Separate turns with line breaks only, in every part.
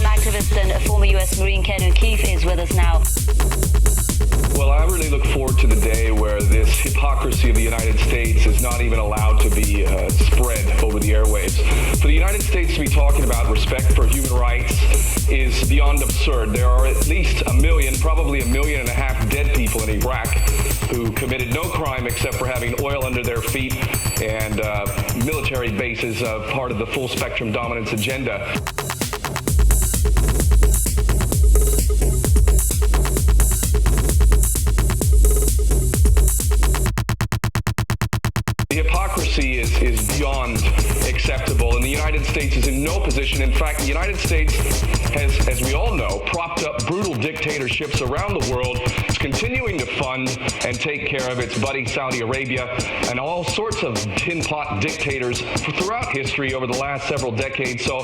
Activist and a former U.S. Marine Ken O'Keefe is with us now.
Well, I really look forward to the day where this hypocrisy of the United States is not even allowed to be spread over the airwaves. For the United States to be talking about respect for human rights is beyond absurd. There are at least 1 million, probably 1.5 million dead people in Iraq who committed no crime except for having oil under their feet and military bases part of the full spectrum dominance agenda. The hypocrisy is beyond acceptable, and the United States is in no position. In fact, the United States has, as we all know, propped up brutal dictatorships around the world. It's continuing to fund and take care of its buddy Saudi Arabia and all sorts of tin pot dictators throughout history over the last several decades. So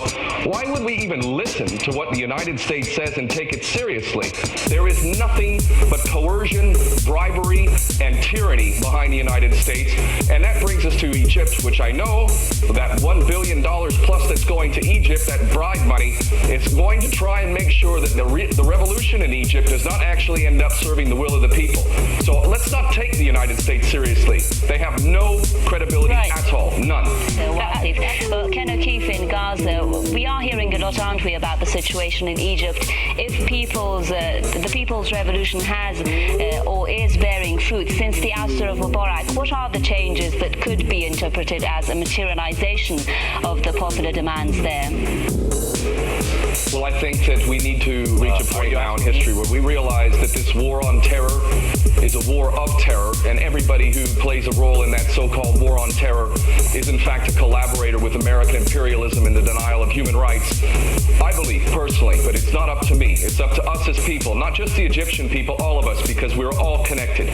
why would we even listen to what the United States says and take it seriously? There is nothing but coercion, bribery, and tyranny behind the United States, and that brings us to Egypt, which I know that $1 billion plus that's going to Egypt, that bribe money, is going to try and make sure that the revolution in Egypt does not actually end up serving the will of the people. So let's not take the United States seriously. They have no credibility at all, none.
Well, Ken O'Keefe in Gaza, we are hearing a lot, aren't we, about the situation in Egypt. If the People's Revolution has or is bearing fruit since the ouster of Mubarak, what are the changes that could be interpreted as a materialization of the popular demands there?
Well, I think that we need to reach a point now in history where we realize that this war on terror is a war of terror, and everybody who plays a role in that so-called war on terror is in fact a collaborator with American imperialism in the denial of human rights. I believe personally, but it's not up to me. It's up to us as people, not just the Egyptian people, all of us, because we're all connected.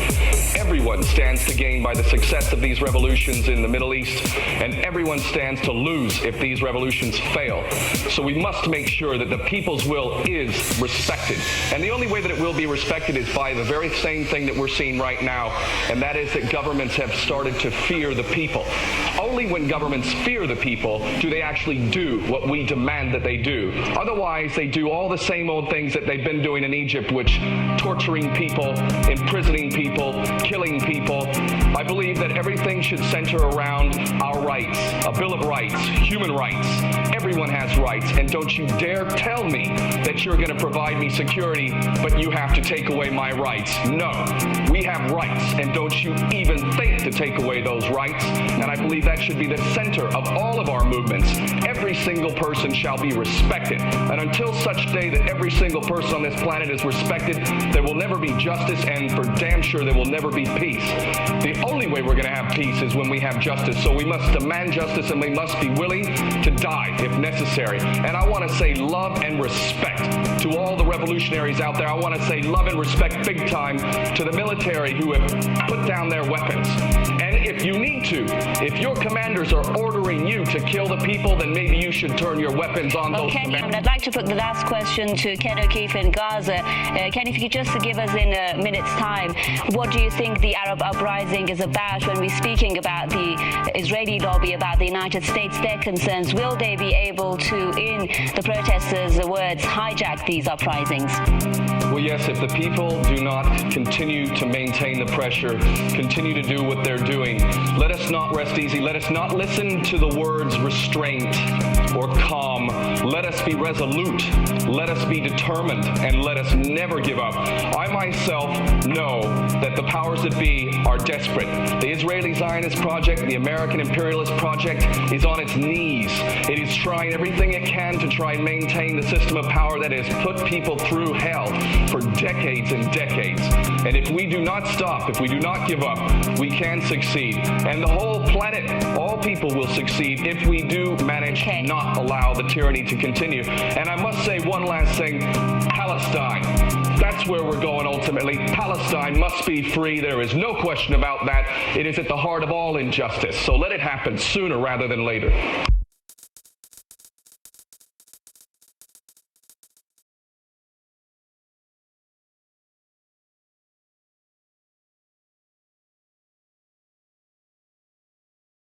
Everyone stands to gain by the success of these revolutions in the Middle East, and everyone stands to lose if these revolutions fail. So we must make sure that the people's will is respected. And the only way that it will be respected is by the very same thing that we're seeing right now, and that is that governments have started to fear the people. Only when governments fear the people do they actually do what we demand that they do. Otherwise, they do all the same old things that they've been doing in Egypt, which torturing people, imprisoning people, killing people. I believe that everything should center around our rights, a Bill of Rights, human rights. Everyone has rights, and don't you dare tell me that you're going to provide me security, but you have to take away my rights. No, we have rights, and don't you even think to take away those rights. And I believe that should be the center of all of our movements. Every single person shall be respected, and until such day that every single person on this planet is respected, there will never be justice, and for damn sure there will never be peace. The only way we're going to have peace is when we have justice, so we must demand justice, and we must be willing to die if necessary. And I want to say love and respect to all the revolutionaries out there. I want to say love and respect big time to the military who have put down their weapons. And if you need to, if your commanders are ordering you to kill the people, then maybe you should turn your weapons on those commanders.
I'd like to put the last question to Ken O'Keefe in Gaza. Ken, if you could just give us in a minute's time, what do you think the Arab uprising is about when we're speaking about the Israeli lobby, about the United States, their concerns? Will they be able to, in the protesters' words, hijack these uprisings?
Well, yes, if the people do not continue to maintain the pressure, continue to do what they're doing, let us not rest easy. Let us not listen to the words restraint or calm. Let us be resolute. Let us be determined, and let us never give up. I myself know that the powers that be are desperate. The Israeli Zionist project, the American imperialist project, is on its knees. It is trying everything it can to try and maintain the system of power that has put people through hell for decades and decades. And if we do not stop, if we do not give up, we can succeed. And the whole planet, all people will succeed if we do manage to not allow the tyranny to continue. And I must say one last thing, Palestine. That's where we're going ultimately. Palestine must be free. There is no question about that. It is at the heart of all injustice. So let it happen sooner rather than later.